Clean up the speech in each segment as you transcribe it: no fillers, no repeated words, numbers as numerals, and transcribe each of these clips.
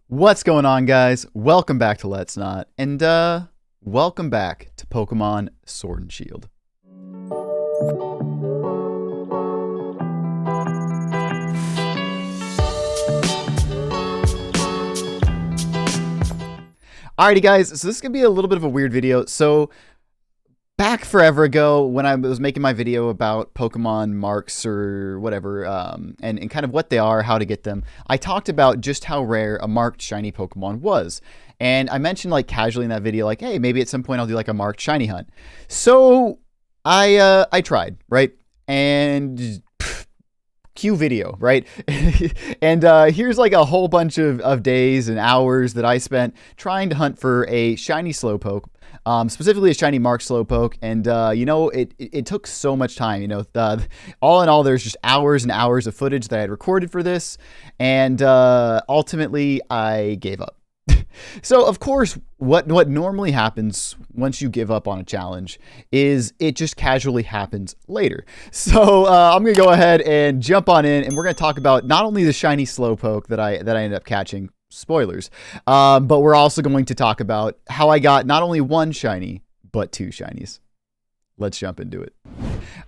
What's going on, guys? Welcome back to LetsNot, and welcome back to Pokemon Sword and Shield. Alrighty, guys, so this is going to be a little bit of a weird video. So, back forever ago, when I was making my video about Pokemon marks or whatever, and kind of what they are, how to get them, I talked about just how rare a marked shiny Pokemon was. And I mentioned, like, casually in that video, like, hey, maybe at some point I'll do, like, a marked shiny hunt. So, I tried, right? And cue video, right? And here's like a whole bunch of days and hours that I spent trying to hunt for a shiny Slowpoke, specifically a shiny marked Slowpoke. And you know, it took so much time. You know, all in all, there's just hours and hours of footage that I had recorded for this, and ultimately I gave up. So, of course, what normally happens once you give up on a challenge is it just casually happens later. So, I'm going to go ahead and jump on in, and we're going to talk about not only the shiny Slowpoke that I ended up catching, spoilers, but we're also going to talk about how I got not only one shiny, but two shinies. Let's jump into it.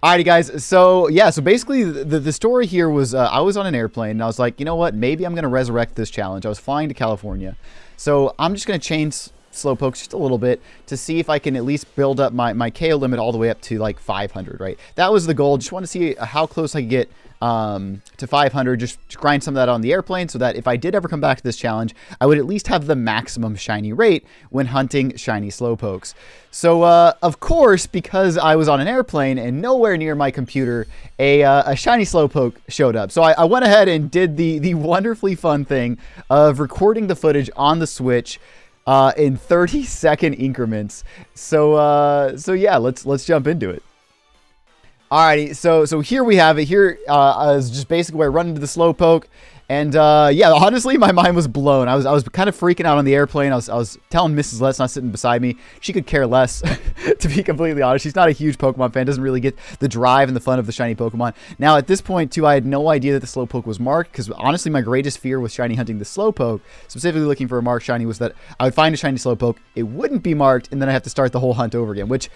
Alrighty, guys. So yeah, so basically the story here was I was on an airplane and I was like, you know what? Maybe I'm going to resurrect this challenge. I was flying to California. So I'm just going to change Slowpokes just a little bit to see if I can at least build up my KO limit all the way up to like 500, right? That was the goal. Just want to see how close I could get to 500, just grind some of that on the airplane so that if I did ever come back to this challenge, I would at least have the maximum shiny rate when hunting shiny Slowpokes. So, of course, because I was on an airplane and nowhere near my computer, a shiny Slowpoke showed up. So I went ahead and did the wonderfully fun thing of recording the footage on the Switch in 30-second increments. So yeah, let's jump into it. Alrighty, so here we have it. Here is just basically where I run into the Slowpoke, and yeah, honestly, my mind was blown. I was kind of freaking out on the airplane. I was telling Mrs. LetsNot sitting beside me, she could care less, to be completely honest. She's not a huge Pokemon fan, doesn't really get the drive and the fun of the shiny Pokemon. Now, at this point, too, I had no idea that the Slowpoke was marked, because honestly, my greatest fear with shiny hunting the Slowpoke, specifically looking for a marked shiny, was that I would find a shiny Slowpoke, it wouldn't be marked, and then I have to start the whole hunt over again, which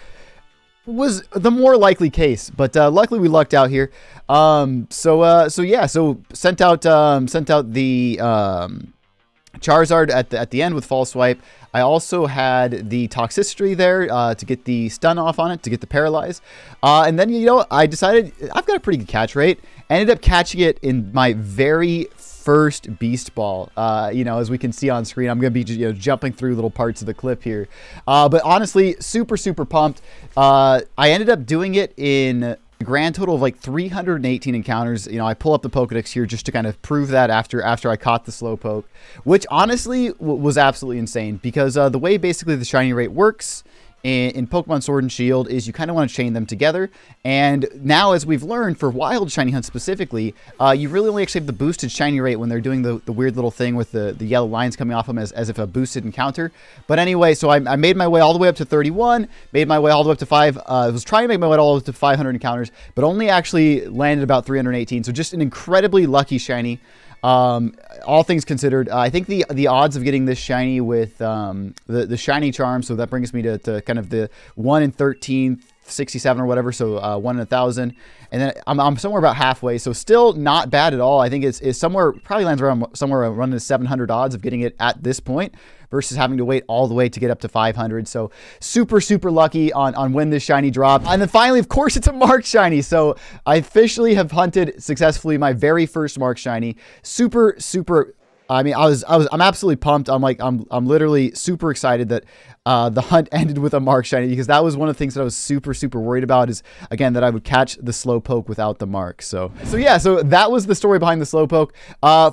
was the more likely case, but luckily we lucked out here. So yeah, so sent out the Charizard at the end with False Swipe. I also had the Toxicity there to get the stun off on it, to get the paralyze. And then, you know, I decided I've got a pretty good catch rate. I ended up catching it in my very first Beast Ball. You know, as we can see on screen, I'm going to be jumping through little parts of the clip here. But honestly, super pumped. I ended up doing it in a grand total of like 318 encounters. You know, I pull up the Pokedex here just to kind of prove that after I caught the Slowpoke, which honestly was absolutely insane, because the way basically the shiny rate works in Pokemon Sword and Shield is you kind of want to chain them together. And now, as we've learned, for wild shiny hunts specifically, you really only actually have the boosted shiny rate when they're doing the weird little thing with the yellow lines coming off them as if a boosted encounter. But anyway, so I made my way all the way up to 31, made my way all the way up to 5. I was trying to make my way all the way up to 500 encounters, but only actually landed about 318. So just an incredibly lucky shiny. All things considered, I think the odds of getting this shiny with the shiny charm, so that brings me to kind of the 1 in 1367 or whatever, so 1 in 1,000, and then I'm somewhere about halfway, so still not bad at all. I think it's somewhere, probably lands around somewhere around the 700 odds of getting it at this point, versus having to wait all the way to get up to 500. So super lucky on when this shiny dropped. And then finally, of course, it's a marked shiny. So I officially have hunted successfully my very first marked shiny. Super, I mean, I'm absolutely pumped. I'm literally super excited that the hunt ended with a mark shiny, because that was one of the things that I was super worried about, is again that I would catch the Slowpoke without the mark. So yeah, so that was the story behind the Slowpoke.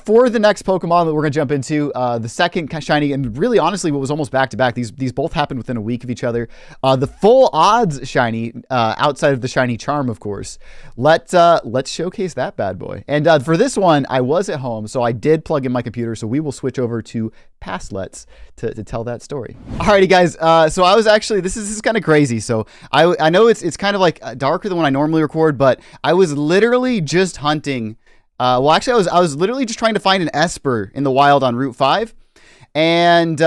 For the next Pokemon that we're gonna jump into, the second shiny, and really honestly what was almost back to back, these both happened within a week of each other. The full odds shiny, outside of the shiny charm, of course. Let's showcase that bad boy. And for this one, I was at home, so I did plug in my computer, so we will switch over to past Let's to tell that story. Alrighty, guys. So I was actually, this is kind of crazy. So I know it's kind of like darker than when I normally record, but I was literally just hunting. Well, actually, I was literally just trying to find an Esper in the wild on Route 5. And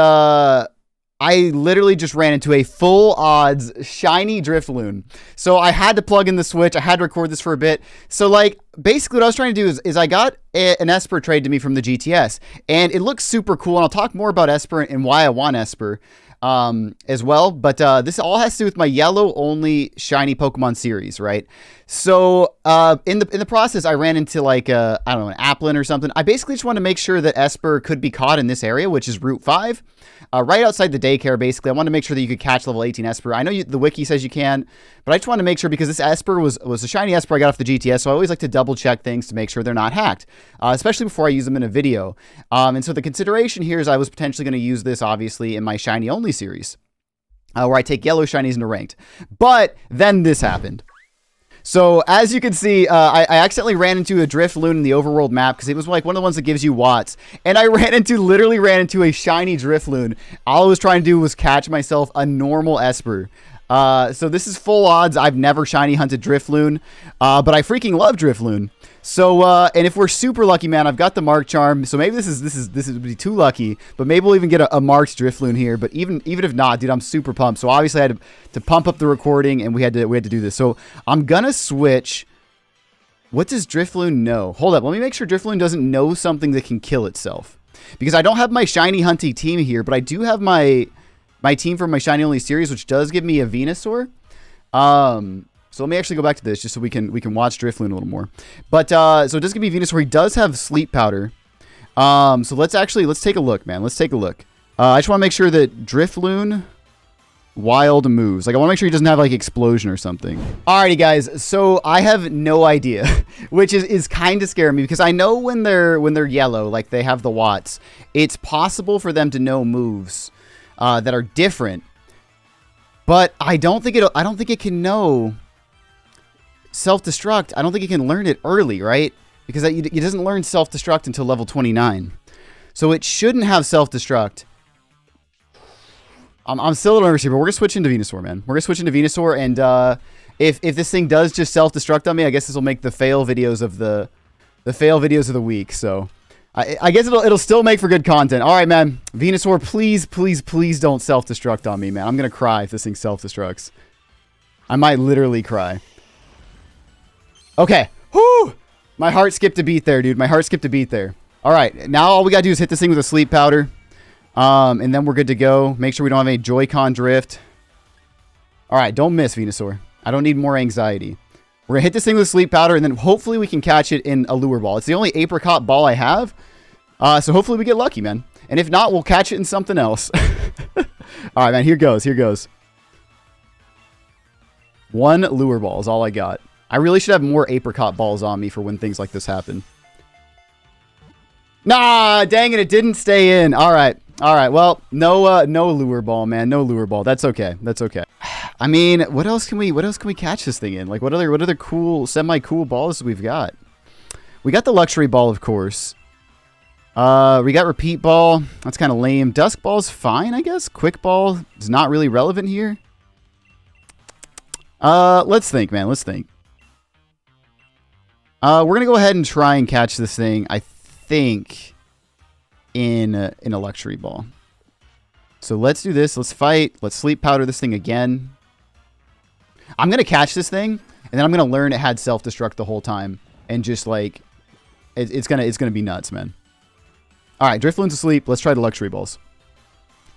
I literally just ran into a full odds shiny Driftloon. So I had to plug in the Switch. I had to record this for a bit. So like basically what I was trying to do is I got an Esper trade to me from the GTS, and it looks super cool. And I'll talk more about Esper and why I want Esper as well. But this all has to do with my yellow only shiny Pokemon series, right? So in the process, I ran into like I don't know, an Applin or something. I basically just wanted to make sure that Esper could be caught in this area, which is Route 5. Right outside the daycare, basically. I wanted to make sure that you could catch level 18 Esper. I know the wiki says you can, but I just wanted to make sure because this Esper was a shiny Esper I got off the GTS, so I always like to double check things to make sure they're not hacked, especially before I use them in a video. And so the consideration here is I was potentially going to use this, obviously, in my shiny only series, where I take yellow shinies into ranked. But then this happened. So as you can see, I accidentally ran into a Driftloon in the overworld map because it was like one of the ones that gives you watts. And I literally ran into a shiny Driftloon. All I was trying to do was catch myself a normal Esper. So this is full odds. I've never shiny hunted Driftloon, but I freaking love Driftloon. So, and if we're super lucky, man, I've got the Mark Charm. So maybe this would be too lucky, but maybe we'll even get a marked Driftloon here. But even if not, dude, I'm super pumped. So obviously I had to pump up the recording, and we had to do this. So I'm gonna switch. What does Driftloon know? Hold up, let me make sure Driftloon doesn't know something that can kill itself, because I don't have my shiny hunting team here, but I do have my team from my shiny only series, which does give me a Venusaur. So let me actually go back to this just so we can watch Driftloon a little more. But so it does give me Venusaur. He does have sleep powder. So let's take a look, man. Let's take a look. I just want to make sure that Driftloon wild moves. Like I want to make sure he doesn't have like explosion or something. Alrighty, guys. So I have no idea, which is kind of scaring me because I know when they're yellow, like they have the watts, it's possible for them to know moves that are different. But I don't think it can know self-destruct. I don't think it can learn it early, right? Because it doesn't learn self-destruct until level 29. So it shouldn't have self-destruct. I'm still a little nervous here, but we're going to switch into Venusaur, man. We're going to switch into Venusaur, and if this thing does just self-destruct on me, I guess this will make the fail videos of the fail videos of the week. So I guess it'll still make for good content. All right, man. Venusaur, please, please, please don't self-destruct on me, man. I'm going to cry if this thing self-destructs. I might literally cry. Okay. Whoo! My heart skipped a beat there, dude. My heart skipped a beat there. All right. Now all we got to do is hit this thing with a sleep powder. And then we're good to go. Make sure we don't have any Joy-Con drift. All right. Don't miss, Venusaur. I don't need more anxiety. We're going to hit this thing with a sleep powder, and then hopefully we can catch it in a lure ball. It's the only apricot ball I have. So hopefully we get lucky, man. And if not, we'll catch it in something else. All right, man. Here goes. Here goes. One lure ball is all I got. I really should have more apricot balls on me for when things like this happen. Nah, dang it, it didn't stay in. All right. All right. Well, no lure ball, man. No lure ball. That's okay. That's okay. I mean, what else can we catch this thing in? Like what other cool, semi-cool balls we've got? We got the luxury ball, of course. We got repeat ball. That's kind of lame. Dusk ball's fine, I guess. Quick ball is not really relevant here. Let's think, man. Let's think. We're going to go ahead and try and catch this thing, I think, in a luxury ball. So let's do this. Let's fight. Let's sleep powder this thing again. I'm going to catch this thing, and then I'm going to learn it had self-destruct the whole time. And just, like, it's gonna be nuts, man. All right, Driftloon's asleep. Let's try the luxury balls.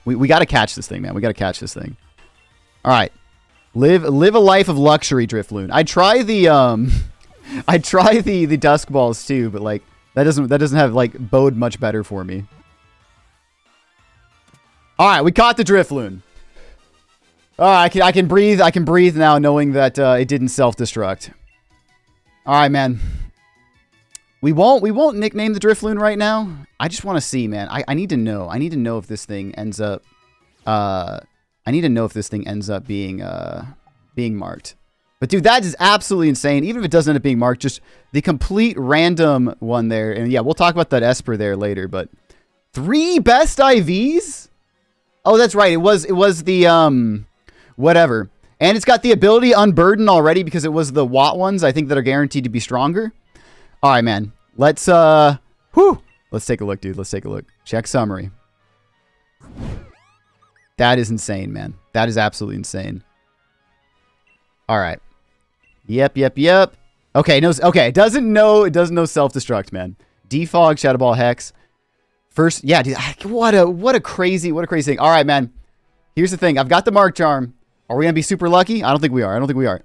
We got to catch this thing, man. We got to catch this thing. All right. Live a life of luxury, Driftloon. I try the dusk balls too, but like that doesn't have like bode much better for me. All right, we caught the Driftloon. All right, I can breathe. I can breathe now, knowing that it didn't self-destruct. All right, man. We won't nickname the Driftloon right now. I just want to see, man. I need to know. I need to know if this thing ends up. I need to know if this thing ends up being marked. But dude, that is absolutely insane. Even if it doesn't end up being marked, just the complete random one there. And yeah, we'll talk about that Esper there later. But 3 best IVs? Oh, that's right. It was the whatever. And it's got the ability Unburden already because it was the Watt ones, I think, that are guaranteed to be stronger. All right, man. Let's take a look, dude. Let's take a look. Check summary. That is insane, man. That is absolutely insane. All right. Yep. Okay, okay. It doesn't know self-destruct, man. Defog, Shadow Ball, Hex. First, yeah, dude, what a crazy thing. All right, man. Here's the thing. I've got the Mark Charm. Are we gonna be super lucky? I don't think we are.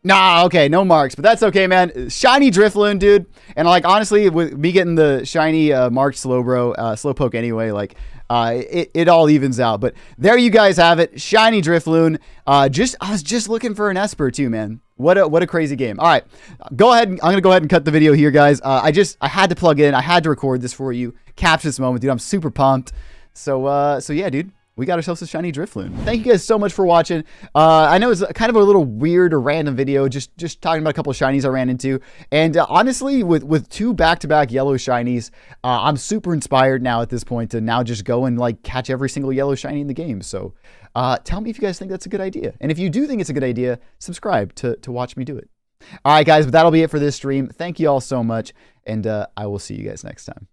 Nah, okay, no marks, but that's okay, man. Shiny Drifloon, dude. And like, honestly, with me getting the shiny marked Slowpoke anyway, like, it all evens out. But there you guys have it. Shiny Driftloon. I was just looking for an Esper too, man. What a crazy game. All right, I'm gonna go ahead and cut the video here, guys. I had to plug in. I had to record this for you. Capture this moment, dude. I'm super pumped. So yeah, dude. We got ourselves a shiny Drifloon. Thank you guys so much for watching. I know it's kind of a little weird or random video, just talking about a couple of shinies I ran into. And honestly, with 2 back-to-back yellow shinies, I'm super inspired now at this point to now just go and like catch every single yellow shiny in the game. So tell me if you guys think that's a good idea. And if you do think it's a good idea, subscribe to watch me do it. All right, guys, but that'll be it for this stream. Thank you all so much, and I will see you guys next time.